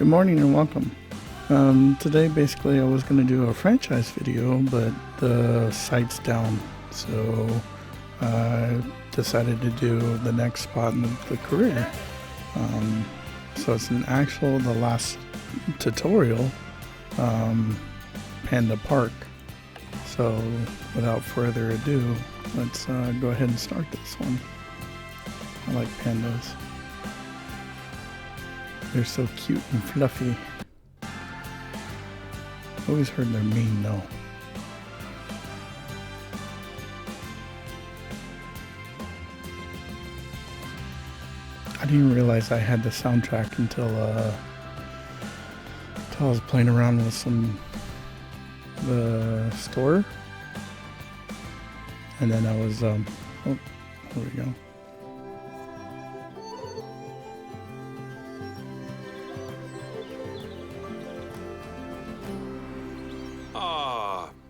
Good morning and welcome. Today basically I was going to do a franchise video, but the site's down, so I decided to do the next spot in the career. So it's the last tutorial, Panda Park. So without further ado, let's go ahead and start this one. I like pandas. They're so cute and fluffy. Always heard they're mean though. I didn't realize I had the soundtrack until I was playing around with the store, and then I was oh, here we go.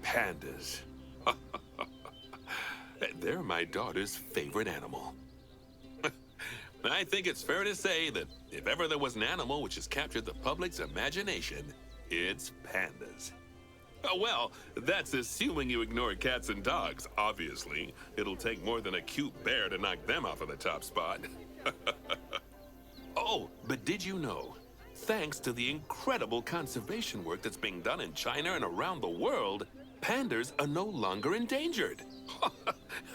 Pandas. They're my daughter's favorite animal. I think it's fair to say that if ever there was an animal which has captured the public's imagination, it's pandas. Well, that's assuming you ignore cats and dogs, obviously. It'll take more than a cute bear to knock them off of the top spot. Oh, but did you know? Thanks to the incredible conservation work that's being done in China and around the world, pandas are no longer endangered.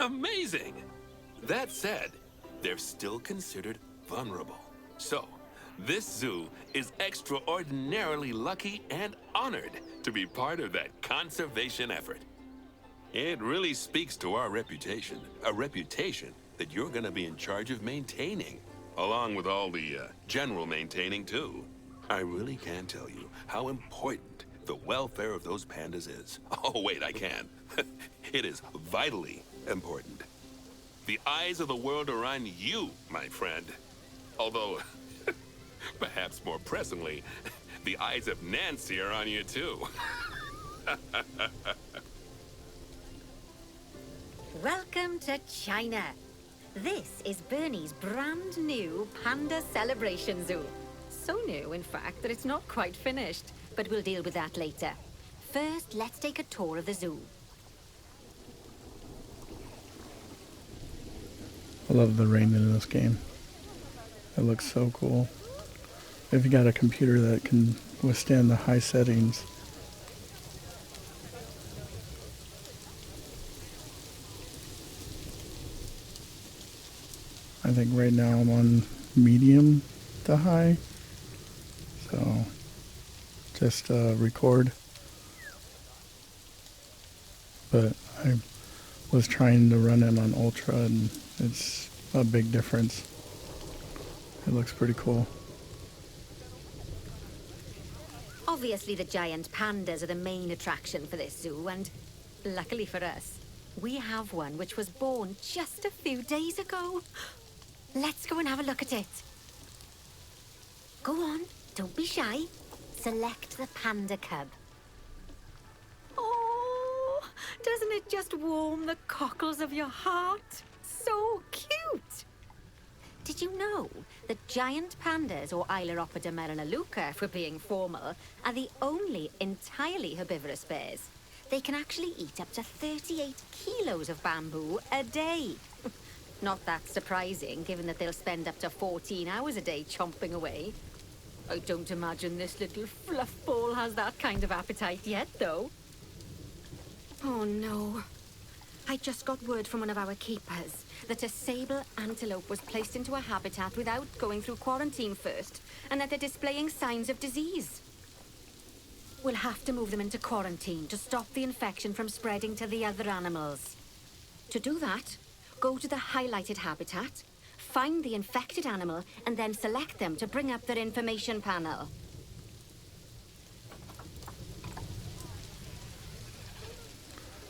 Amazing! That said, they're still considered vulnerable. So, this zoo is extraordinarily lucky and honored to be part of that conservation effort. It really speaks to our reputation, a reputation that you're going to be in charge of maintaining, along with all the general maintaining too. I really can't tell you how important the welfare of those pandas is. Oh, wait, I can. It is vitally important. The eyes of the world are on you, my friend. Although, perhaps more pressingly, the eyes of Nancy are on you too. Welcome to China. This is Bernie's brand new Panda Celebration Zoo. So new, in fact, that it's not quite finished, but we'll deal with that later. First, let's take a tour of the zoo. I love the rain in this game. It looks so cool. If you got a computer that can withstand the high settings. I think right now I'm on medium to high. So just record. But I was trying to run it on ultra and it's a big difference. It looks pretty cool. Obviously, the giant pandas are the main attraction for this zoo, and luckily for us, we have one which was born just a few days ago. Let's go and have a look at it. Go on, don't be shy. Select the panda cub. Oh, doesn't it just warm the cockles of your heart? So cute! Did you know that giant pandas, or Ailuropoda merinaluca, if we're being formal, are the only entirely herbivorous bears? They can actually eat up to 38 kilos of bamboo a day. Not that surprising, given that they'll spend up to 14 hours a day chomping away. I don't imagine this little fluff ball has that kind of appetite yet, though. Oh no. I just got word from one of our keepers that a sable antelope was placed into a habitat without going through quarantine first, and that they're displaying signs of disease. We'll have to move them into quarantine to stop the infection from spreading to the other animals. To do that, go to the highlighted habitat, find the infected animal, and then select them to bring up their information panel.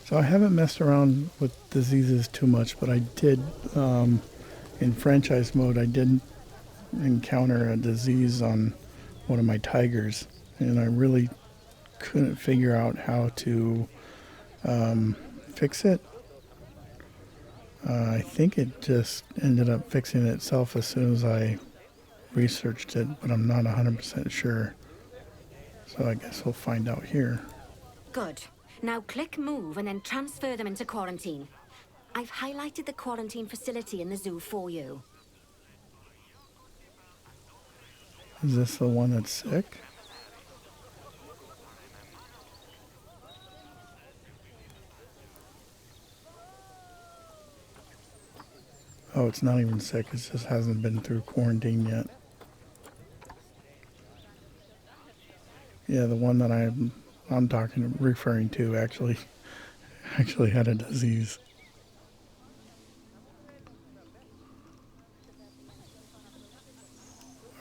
So I haven't messed around with diseases too much, but I did, in franchise mode, I did encounter a disease on one of my tigers, and I really couldn't figure out how to fix it. I think it just ended up fixing itself as soon as I researched it, but I'm not 100% sure. So I guess we'll find out here. Good. Now click move and then transfer them into quarantine. I've highlighted the quarantine facility in the zoo for you. Is this the one that's sick? Oh, it's not even sick. It just hasn't been through quarantine yet. Yeah, the one that I'm referring to actually had a disease.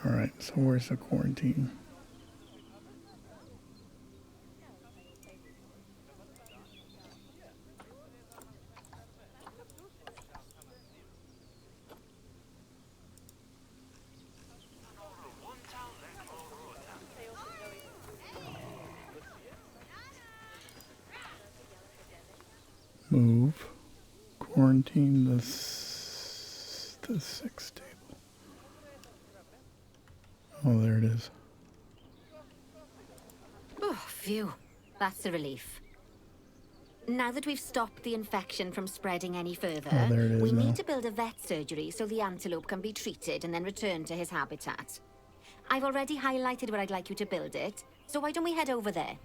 All right, so where's the quarantine? Move. Quarantine the sixth table. Oh, there it is. Oh, phew. That's a relief. Now that we've stopped the infection from spreading any further, Oh, there it is we now. need to build a vet surgery so the antelope can be treated and then returned to his habitat. I've already highlighted where I'd like you to build it, so why don't we head over there?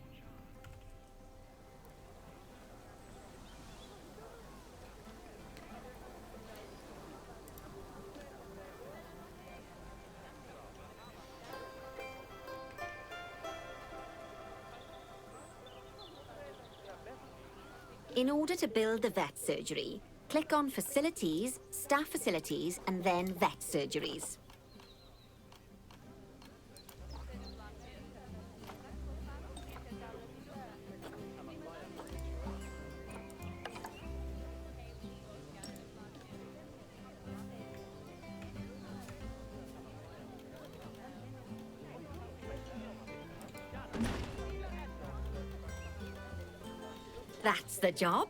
In order to build the vet surgery, click on Facilities, Staff Facilities, and then Vet Surgeries. That's the job.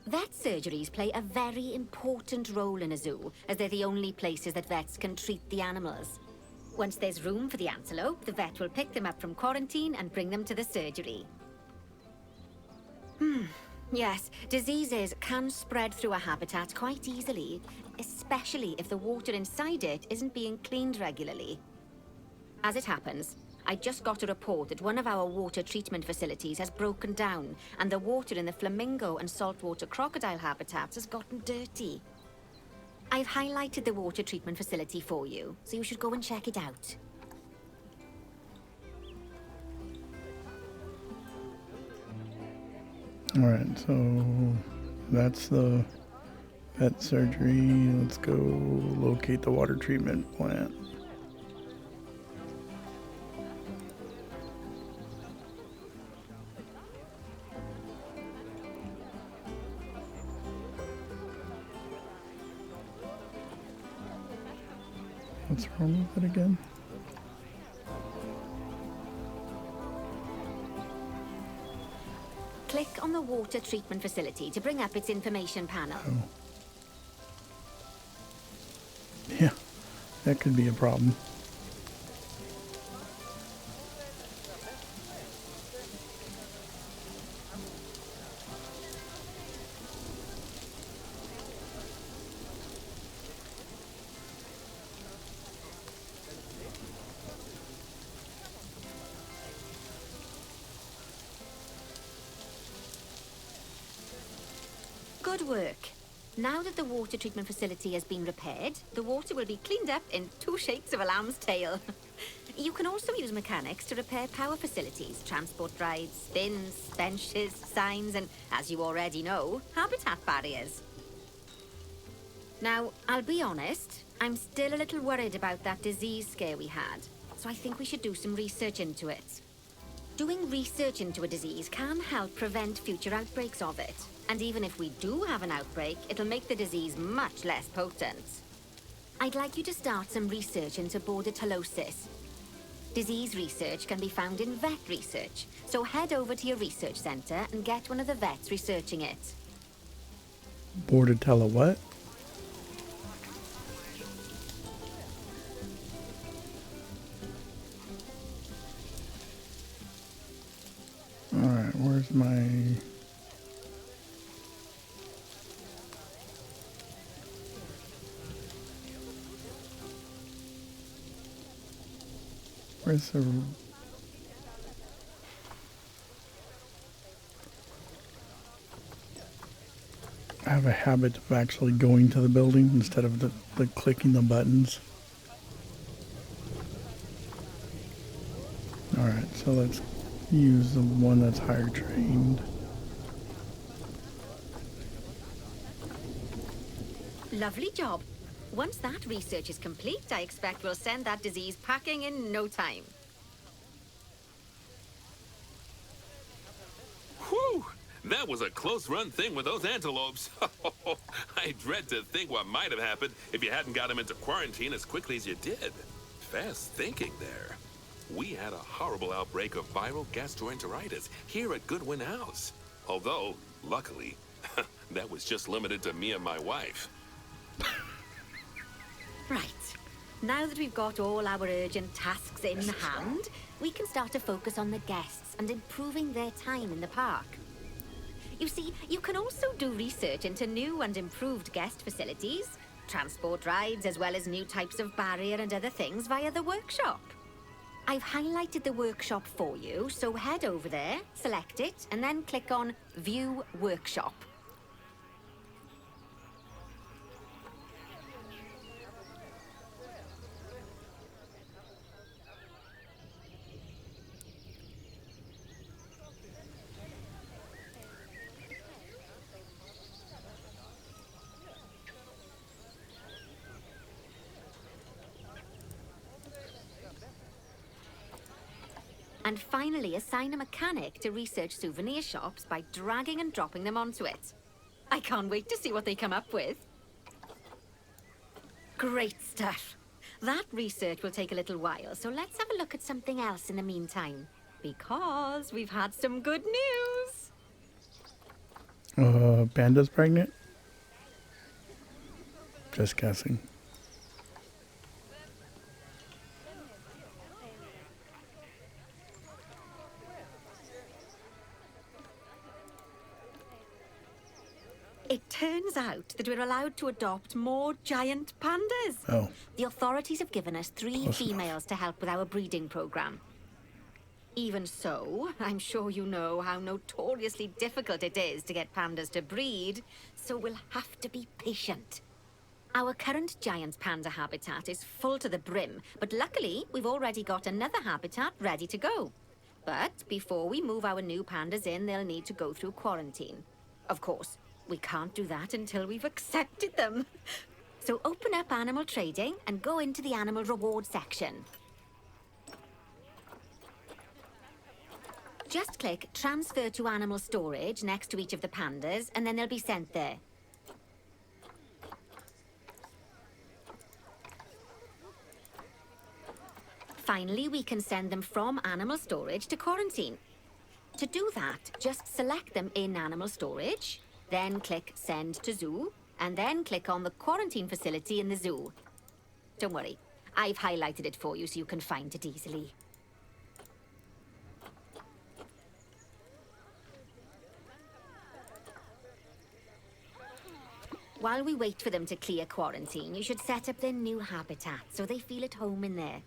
Vet surgeries play a very important role in a zoo, as they're the only places that vets can treat the animals. Once there's room for the antelope, the vet will pick them up from quarantine and bring them to the surgery. Yes, diseases can spread through a habitat quite easily, especially if the water inside it isn't being cleaned regularly. As it happens, I just got a report that one of our water treatment facilities has broken down, and the water in the flamingo and saltwater crocodile habitats has gotten dirty. I've highlighted the water treatment facility for you, so you should go and check it out. All right, so that's the vet surgery. Let's go locate the water treatment plant. What's wrong with it again? Click on the water treatment facility to bring up its information panel. Oh. Yeah, that could be a problem. Good work. Now that the water treatment facility has been repaired, the water will be cleaned up in 2 shakes of a lamb's tail. You can also use mechanics to repair power facilities, transport rides, bins, benches, signs, and, as you already know, habitat barriers. Now, I'll be honest, I'm still a little worried about that disease scare we had, so I think we should do some research into it. Doing research into a disease can help prevent future outbreaks of it. And even if we do have an outbreak, it'll make the disease much less potent. I'd like you to start some research into bordetalosis. Disease research can be found in vet research, so head over to your research center and get one of the vets researching it. Bordetella what? Where's my... Where's the... I have a habit of actually going to the building instead of the clicking the buttons. Alright, so let's use the one that's higher trained. Lovely job. Once that research is complete, I expect we'll send that disease packing in no time. Whew! That was a close-run thing with those antelopes. I dread to think what might have happened if you hadn't got them into quarantine as quickly as you did. Fast thinking there. We had a horrible outbreak of viral gastroenteritis here at Goodwin House. Although, luckily, that was just limited to me and my wife. Right. Now that we've got all our urgent tasks in hand, we can start to focus on the guests and improving their time in the park. You see, you can also do research into new and improved guest facilities, transport rides, as well as new types of barrier and other things via the workshop. I've highlighted the workshop for you, so head over there, select it, and then click on View Workshop. And finally, assign a mechanic to research souvenir shops by dragging and dropping them onto it. I can't wait to see what they come up with. Great stuff. That research will take a little while, so let's have a look at something else in the meantime. Because we've had some good news. Panda's pregnant? Just guessing. It turns out that we're allowed to adopt more giant pandas. Oh. The authorities have given us 3 Close females to help with our breeding program. Even so, I'm sure you know how notoriously difficult it is to get pandas to breed, so we'll have to be patient. Our current giant panda habitat is full to the brim, but luckily we've already got another habitat ready to go. But before we move our new pandas in, they'll need to go through quarantine. Of course, we can't do that until we've accepted them. So open up animal trading and go into the animal reward section. Just click Transfer to Animal Storage next to each of the pandas, and then they'll be sent there. Finally, we can send them from animal storage to quarantine. To do that, just select them in animal storage, then click Send to Zoo, and then click on the quarantine facility in the zoo. Don't worry, I've highlighted it for you so you can find it easily. While we wait for them to clear quarantine, you should set up their new habitat so they feel at home in there.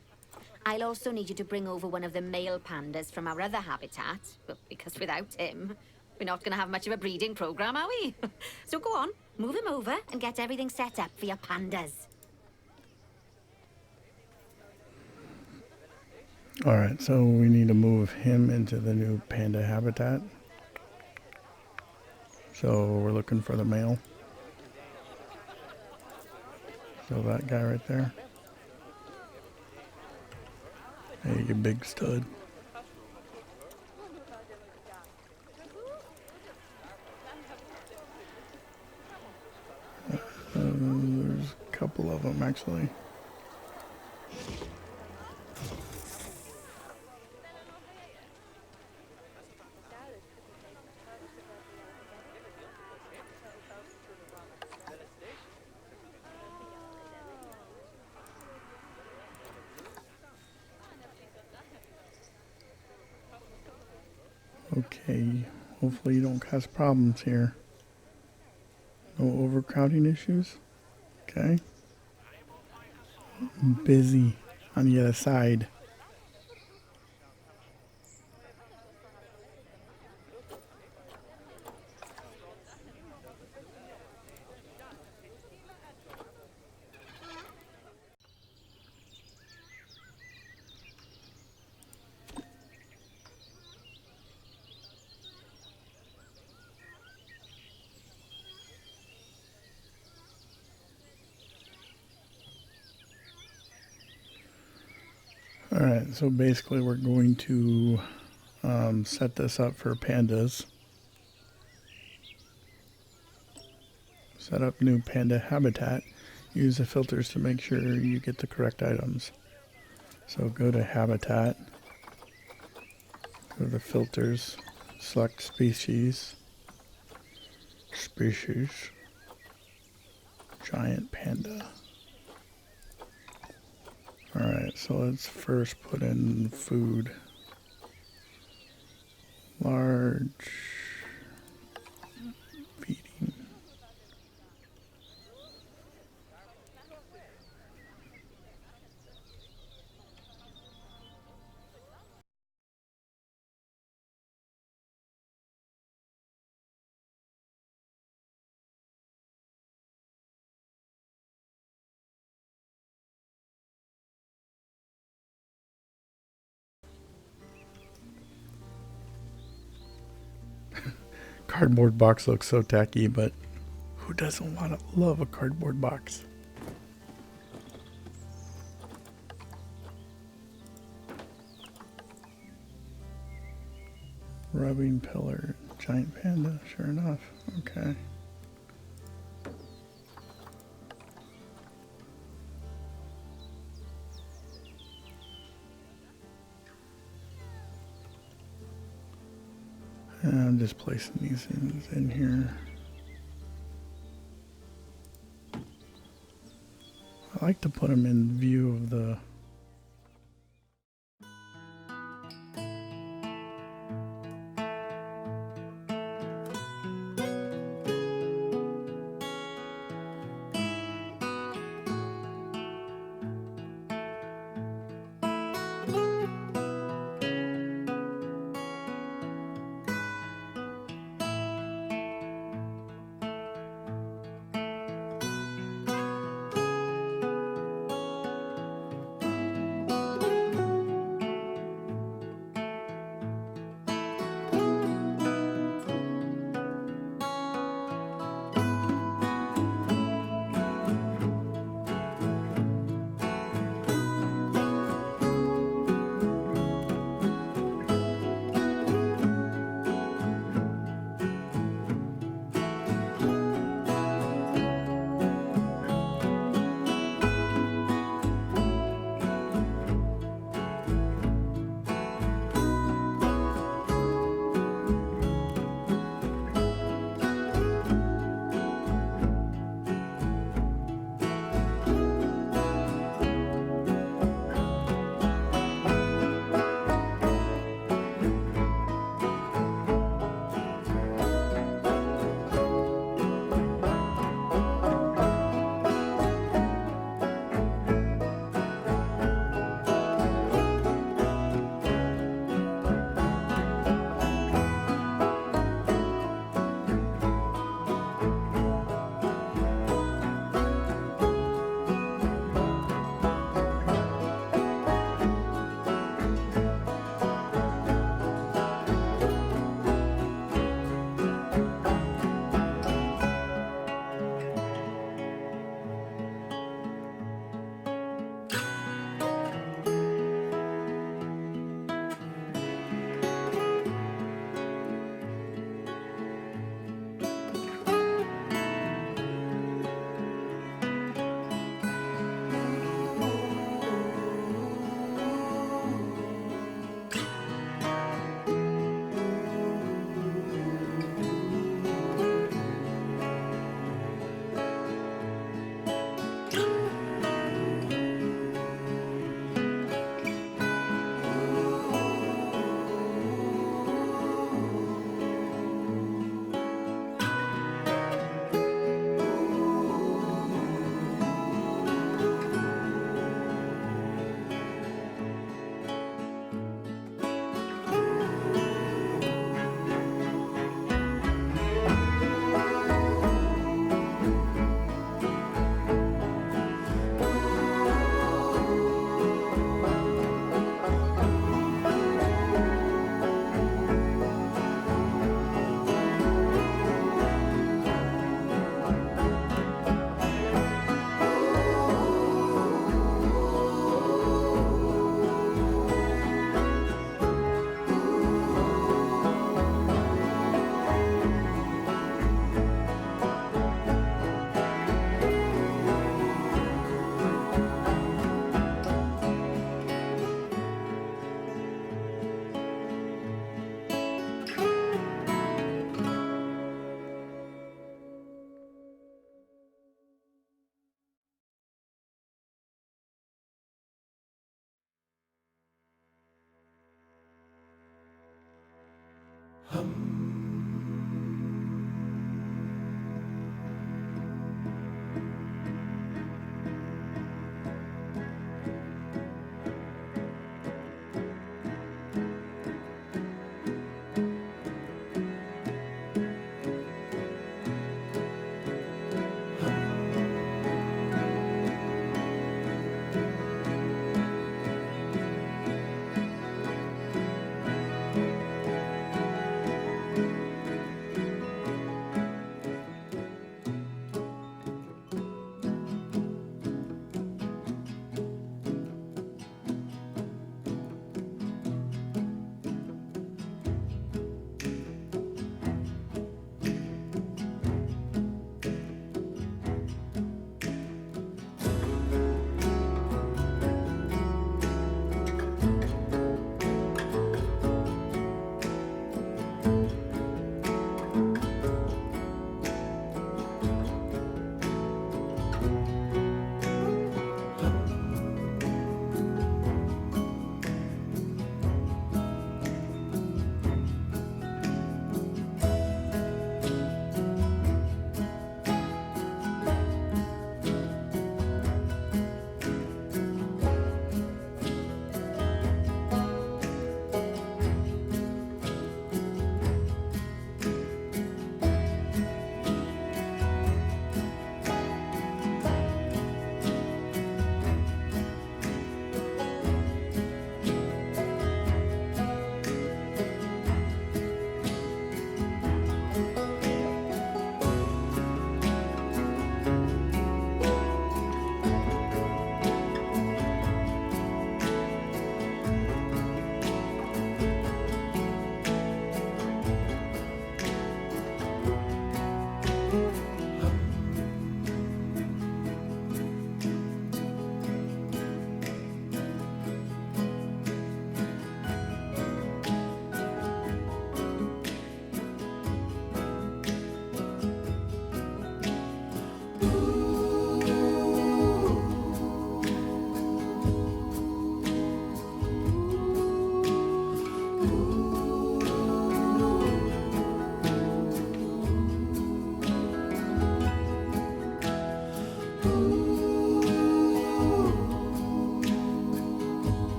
I'll also need you to bring over one of the male pandas from our other habitat, because without him, we're not going to have much of a breeding program, are we? So go on, move him over and get everything set up for your pandas. Alright, so we need to move him into the new panda habitat. So we're looking for the male. So that guy right there. Hey, you big stud. There's a couple of them actually. Okay, Hopefully you don't cause problems here. No overcrowding issues? Okay. I'm busy on the other side. Alright, so basically we're going to set this up for pandas. Set up new Panda Habitat. Use the filters to make sure you get the correct items. So go to Habitat, go to Filters, select Species, Giant Panda. Alright, so let's first put in food. Large feeding. Cardboard box looks so tacky, but who doesn't want to love a cardboard box? Rubbing pillar, giant panda, sure enough. Okay. And I'm just placing these in here. I like to put them in view of the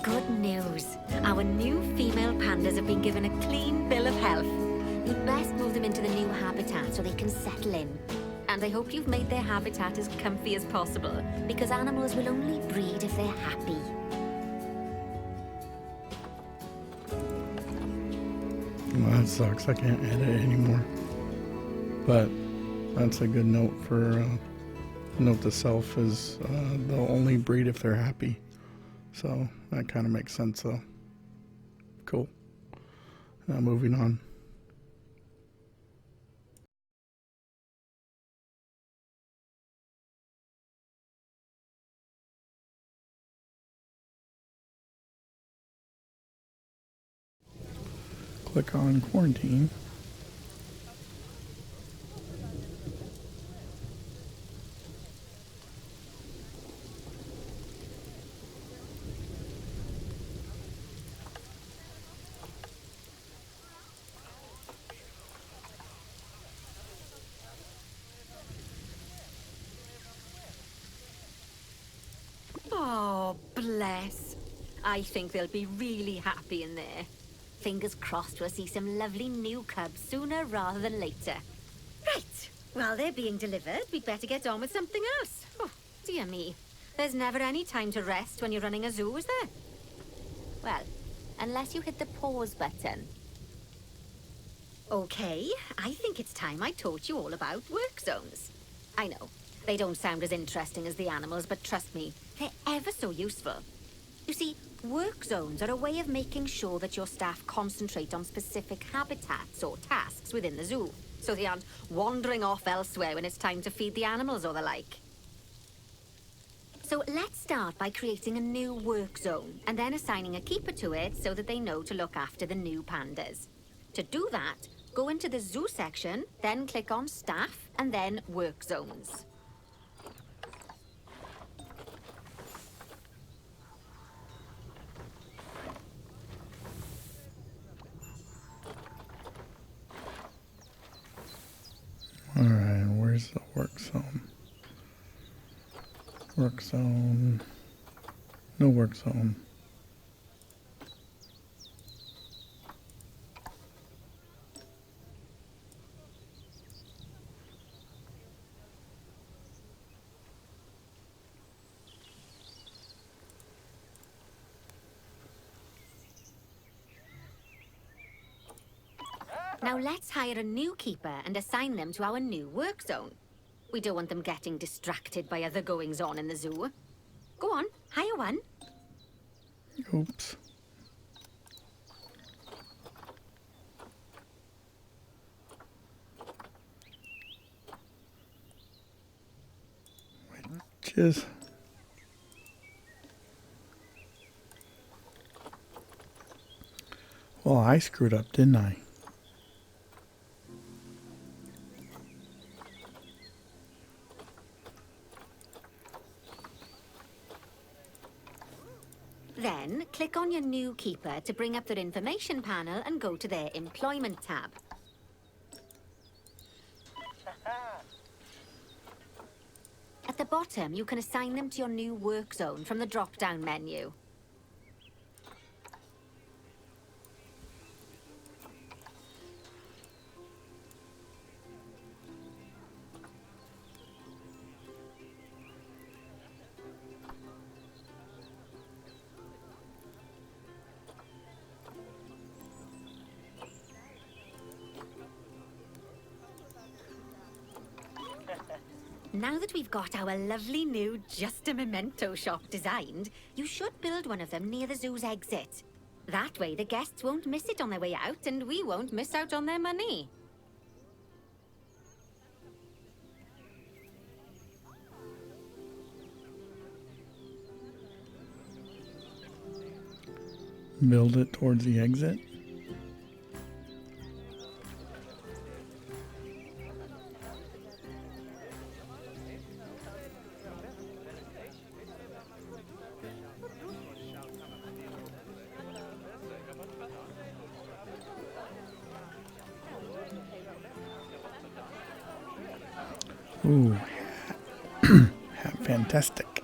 Good news. Our new female pandas have been given a clean bill of health. You'd best move them into the new habitat so they can settle in. And I hope you've made their habitat as comfy as possible, because animals will only breed if they're happy. Well, that sucks. I can't edit anymore. But that's a good note for note to self is they'll only breed if they're happy. So that kind of makes sense though. Cool. Now moving on. Click on quarantine. Oh, bless. I think they'll be really happy in there. Fingers crossed we'll see some lovely new cubs sooner rather than later. Right, While they're being delivered, we'd better get on with something else. Oh, dear me. There's never any time to rest when you're running a zoo, is there? Well, unless you hit the pause button. Okay, I think it's time I taught you all about work zones. I know, they don't sound as interesting as the animals, but trust me, they're ever so useful. You see, work zones are a way of making sure that your staff concentrate on specific habitats or tasks within the zoo, so they aren't wandering off elsewhere when it's time to feed the animals or the like. So let's start by creating a new work zone and then assigning a keeper to it so that they know to look after the new pandas. To do that, go into the zoo section, then click on staff and then work zones. All right, where's the work zone? Work zone. No work zone. Now let's hire a new keeper and assign them to our new work zone. We don't want them getting distracted by other goings-on in the zoo. Go on, hire one. Oops. Just well, I screwed up, didn't I? Then, click on your new keeper to bring up their information panel and go to their employment tab. At the bottom, you can assign them to your new work zone from the drop-down menu. Now that we've got our lovely new Just a Memento shop designed, you should build one of them near the zoo's exit. That way the guests won't miss it on their way out and we won't miss out on their money. Build it towards the exit. Ooh, fantastic.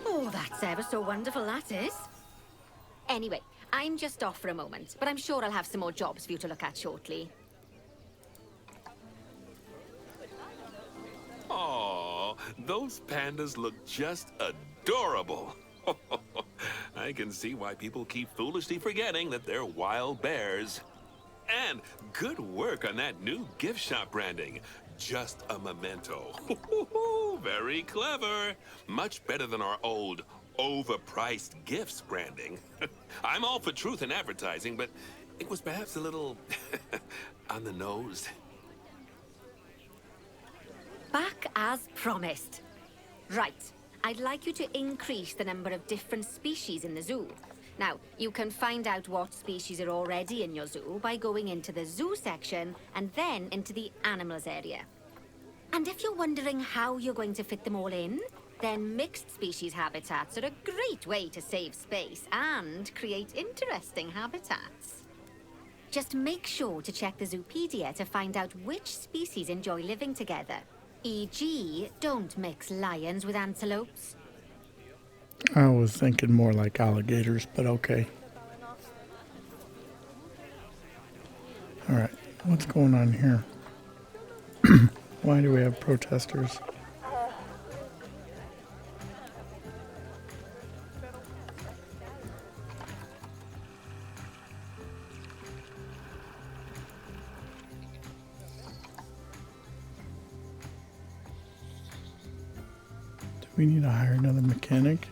Oh, that's ever so wonderful, that is. Anyway, I'm just off for a moment, but I'm sure I'll have some more jobs for you to look at shortly. Aw, those pandas look just adorable. I can see why people keep foolishly forgetting that they're wild bears. And good work on that new gift shop branding. Just a memento. Very clever. Much better than our old overpriced gifts branding. I'm all for truth in advertising, but it was perhaps a little on the nose. Back as promised. Right, I'd like you to increase the number of different species in the zoo. Now, you can find out what species are already in your zoo by going into the zoo section and then into the animals area. And if you're wondering how you're going to fit them all in, then mixed species habitats are a great way to save space and create interesting habitats. Just make sure to check the Zoopedia to find out which species enjoy living together. E.g., don't mix lions with antelopes. I was thinking more like alligators, but okay. All right, what's going on here? Why do we have protesters? Do we need to hire another mechanic?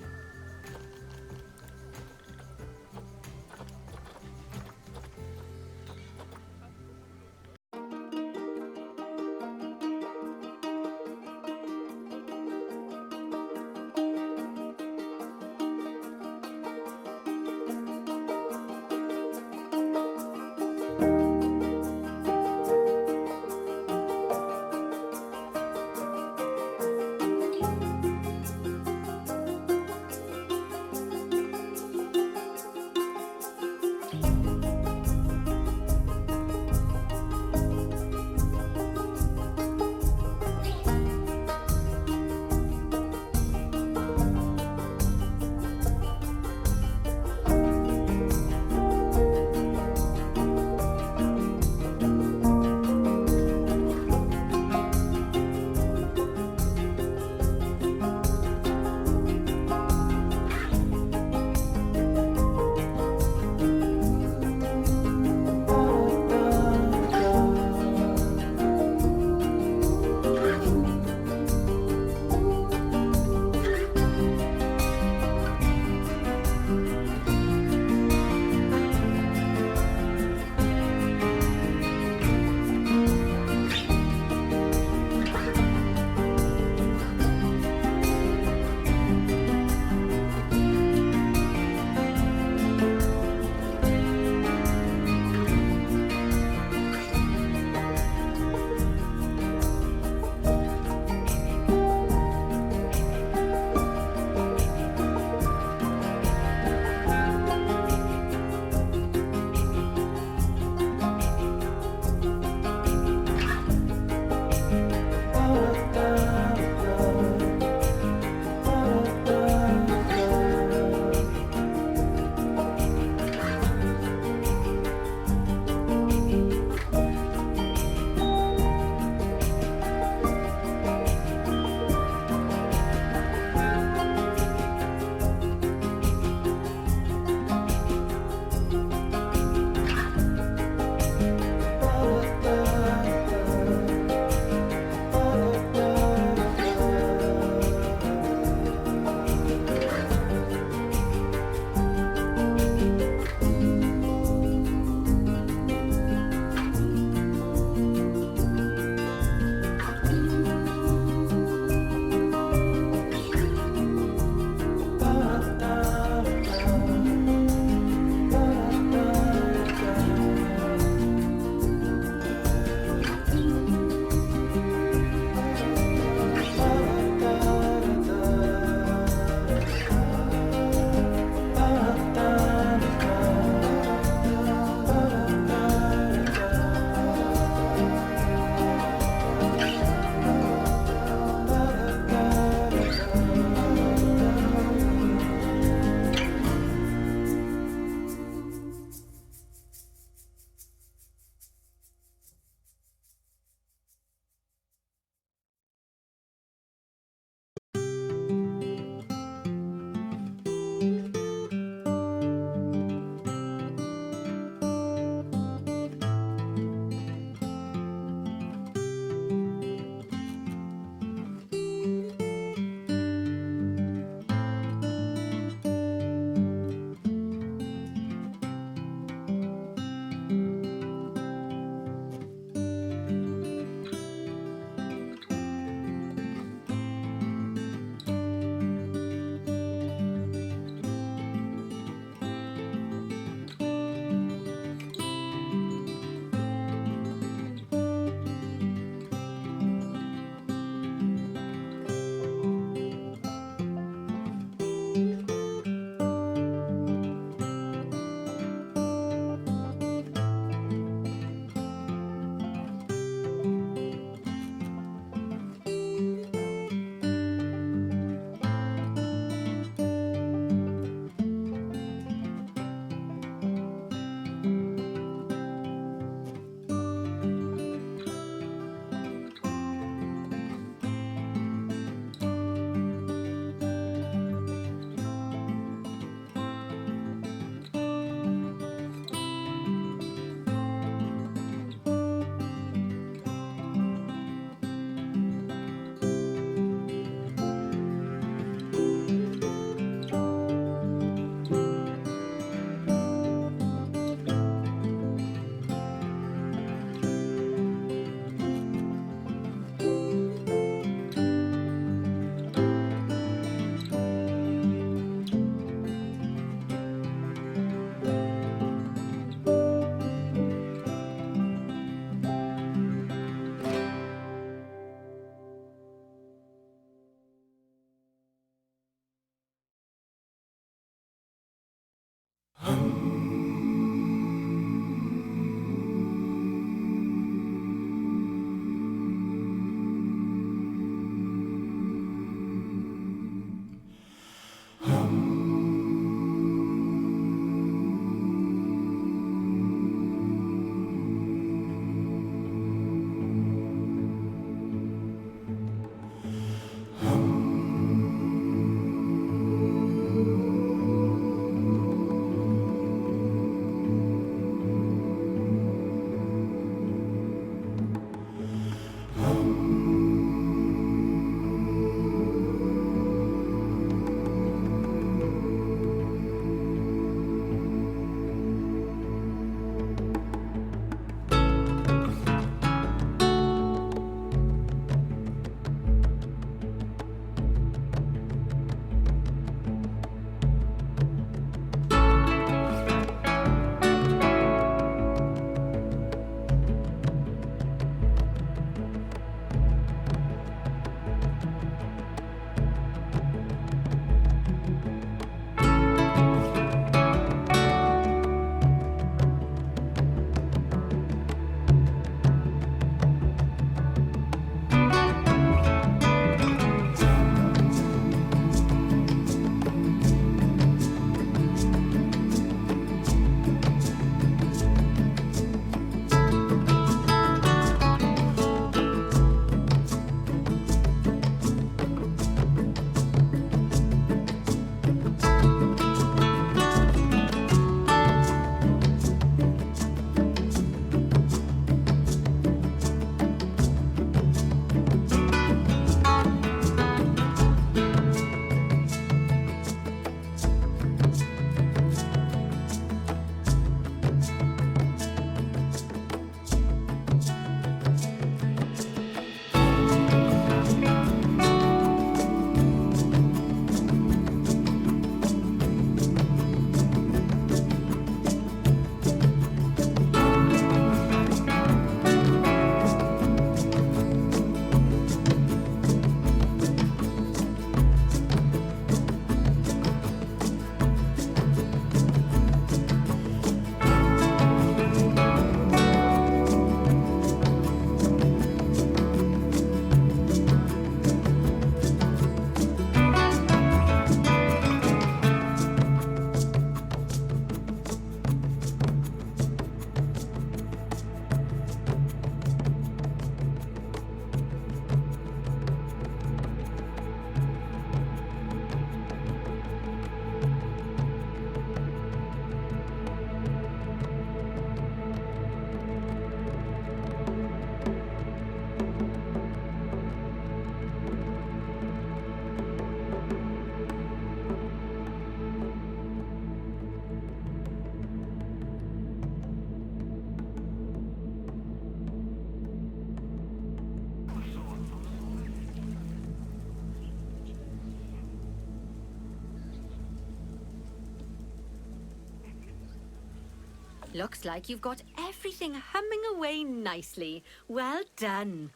Looks like you've got everything humming away nicely. Well done.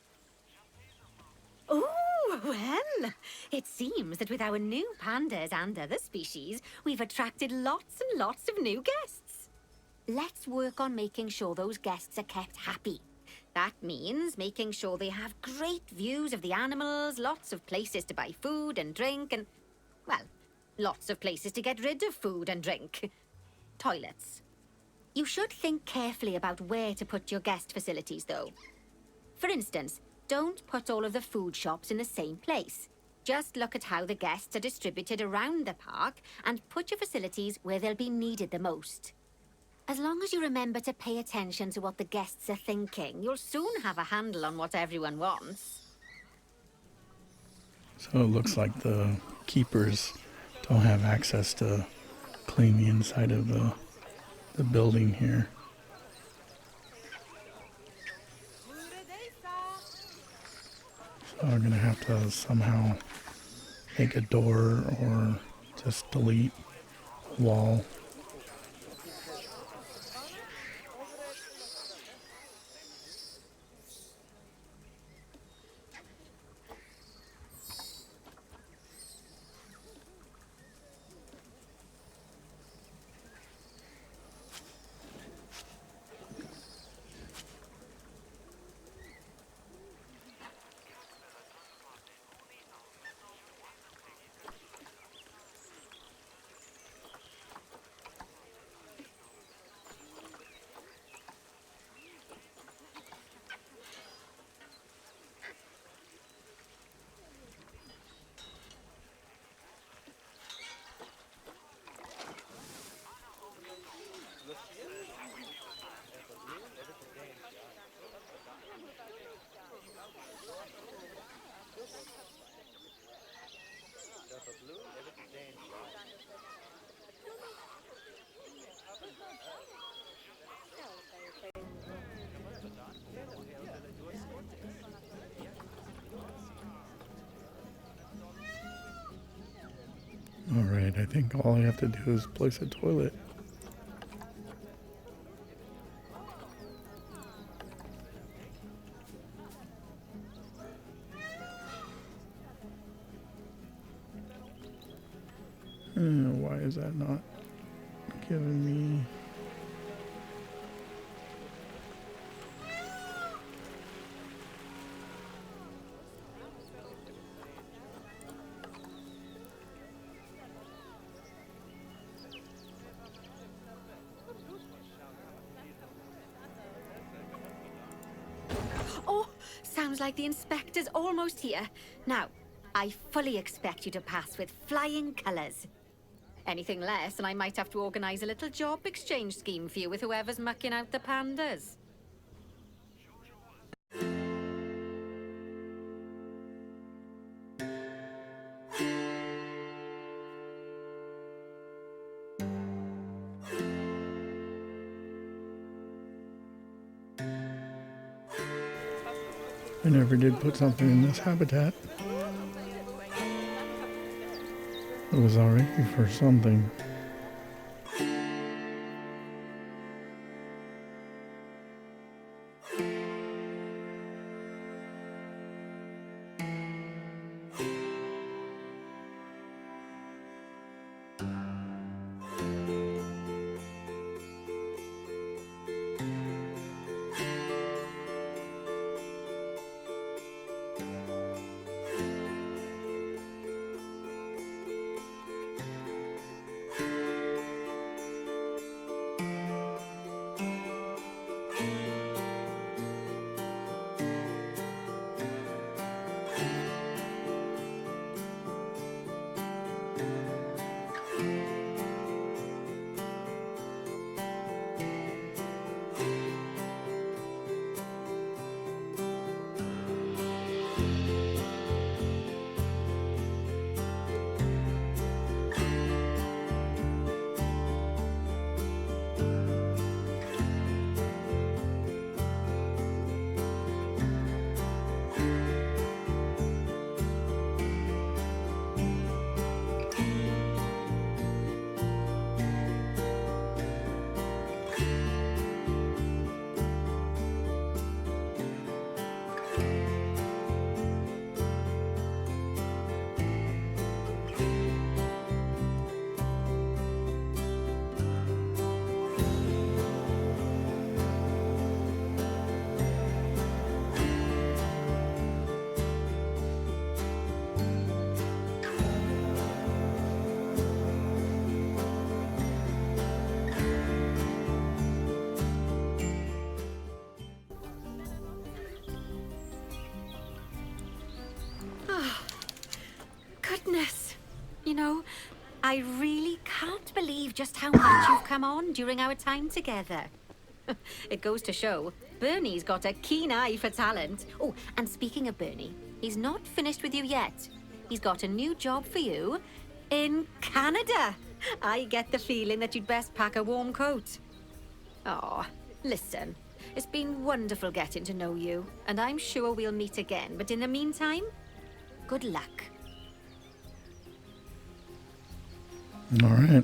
Oh, well, it seems that with our new pandas and other species, we've attracted lots and lots of new guests. Let's work on making sure those guests are kept happy. That means making sure they have great views of the animals, lots of places to buy food and drink, and, well, lots of places to get rid of food and drink. Toilets. You should think carefully about where to put your guest facilities, though. For instance, don't put all of the food shops in the same place. Just look at how the guests are distributed around the park and put your facilities where they'll be needed the most. As long as you remember to pay attention to what the guests are thinking, you'll soon have a handle on what everyone wants. So it looks like the keepers don't have access to clean the inside of the building here. So we're gonna have to somehow make a door or just delete a wall. Alright, I think all I have to do is place a toilet. Why is that not giving me... Oh, sounds like the inspector's almost here. Now, I fully expect you to pass with flying colours. Anything less, and I might have to organise a little job exchange scheme for you with whoever's mucking out the pandas. I never did put something in this habitat. It was already for something. goodness. You know, I really can't believe just how much you've come on during our time together. It goes to show, Bernie's got a keen eye for talent. Oh, and speaking of Bernie, he's not finished with you yet. He's got a new job for you in Canada. I get the feeling that you'd best pack a warm coat. Oh, listen, it's been wonderful getting to know you, and I'm sure we'll meet again. But in the meantime, good luck. All right.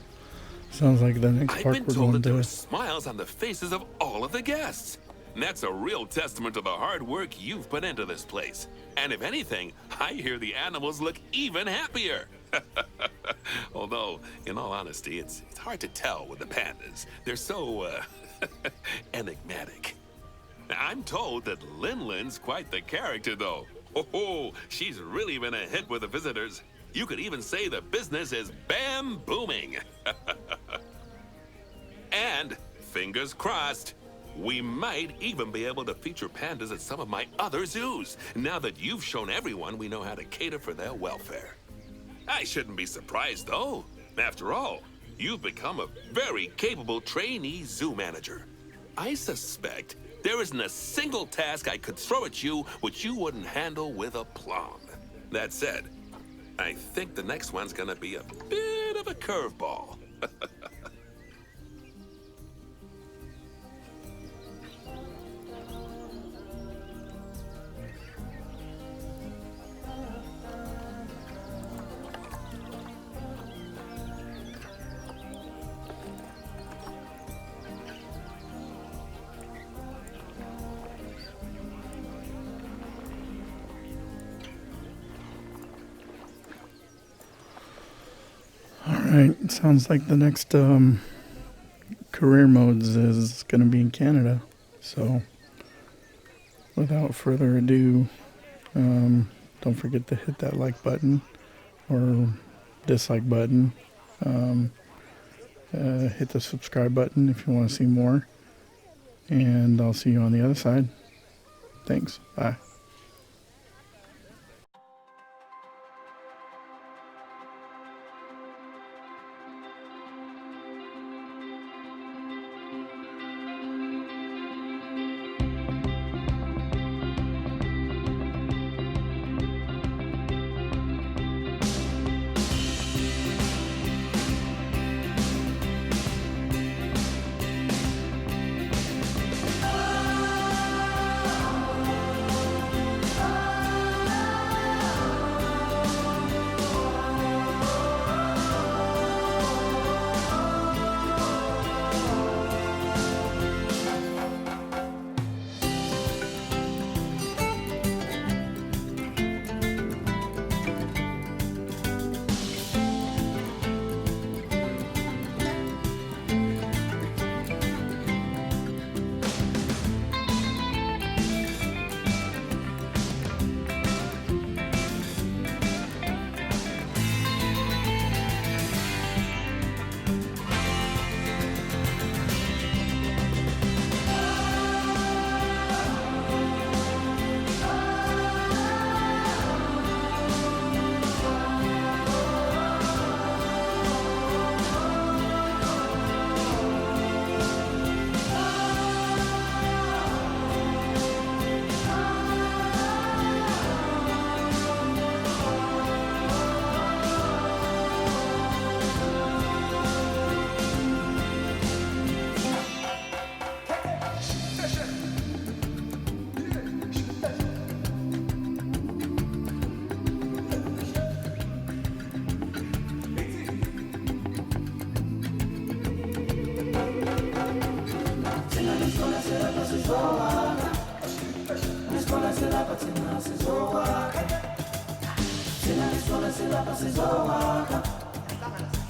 Sounds like the next I've park been we're told going that there to. are smiles on the faces of all of the guests. And that's a real testament to the hard work you've put into this place. And if anything, I hear the animals look even happier. Although, in all honesty, it's hard to tell with the pandas. They're so, enigmatic. I'm told that Lin-Lin's quite the character, though. Oh, she's really been a hit with the visitors. You could even say the business is bam-booming. And, fingers crossed, we might even be able to feature pandas at some of my other zoos, now that you've shown everyone we know how to cater for their welfare. I shouldn't be surprised, though. After all, you've become a very capable trainee zoo manager. I suspect there isn't a single task I could throw at you which you wouldn't handle with aplomb. That said, I think the next one's gonna be a bit of a curveball. All right. Sounds like the next career modes is going to be in Canada. So, without further ado, don't forget to hit that like button or dislike button. Hit the subscribe button if you want to see more. And I'll see you on the other side. Thanks. Bye.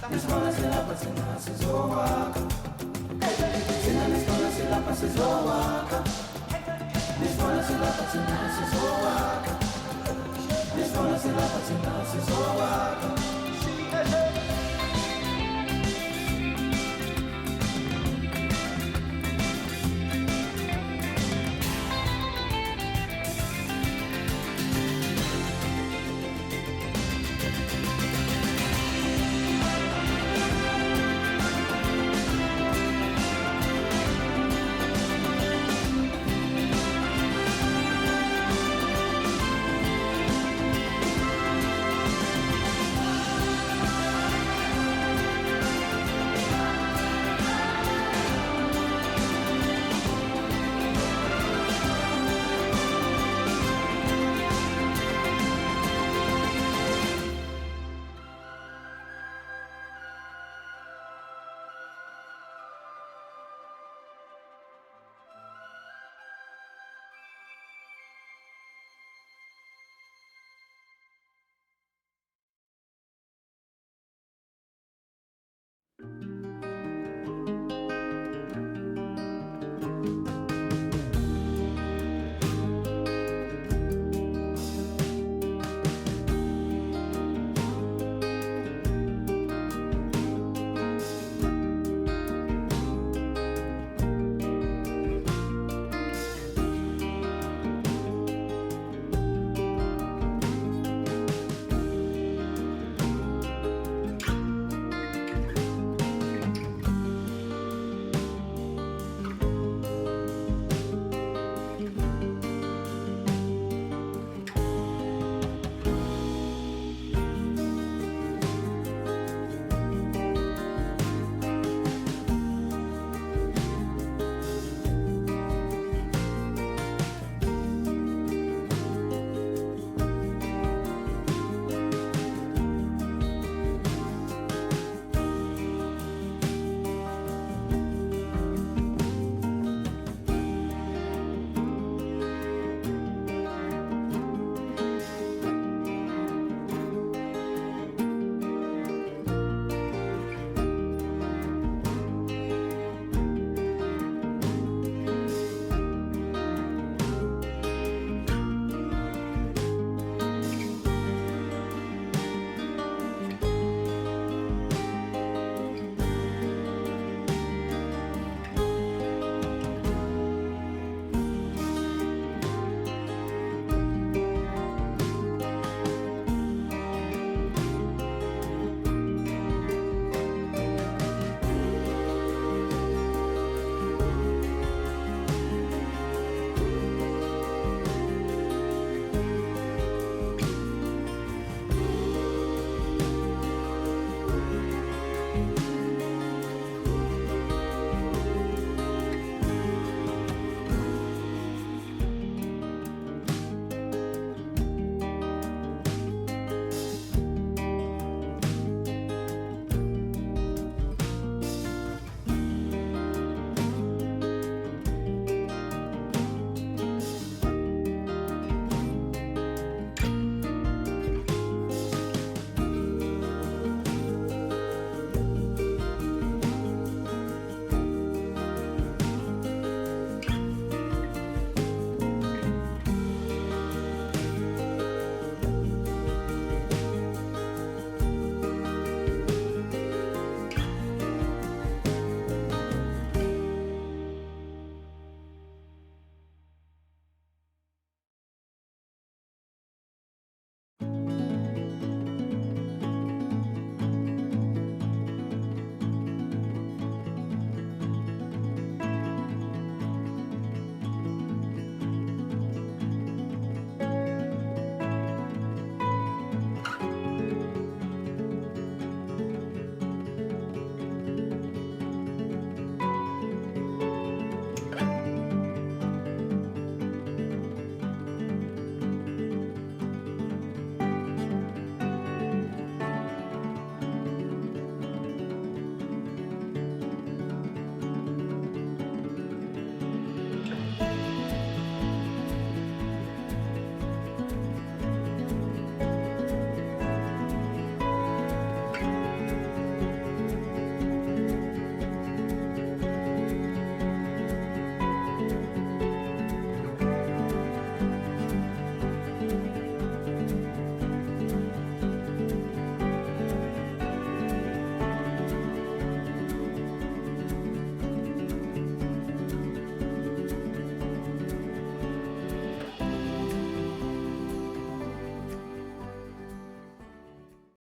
This one is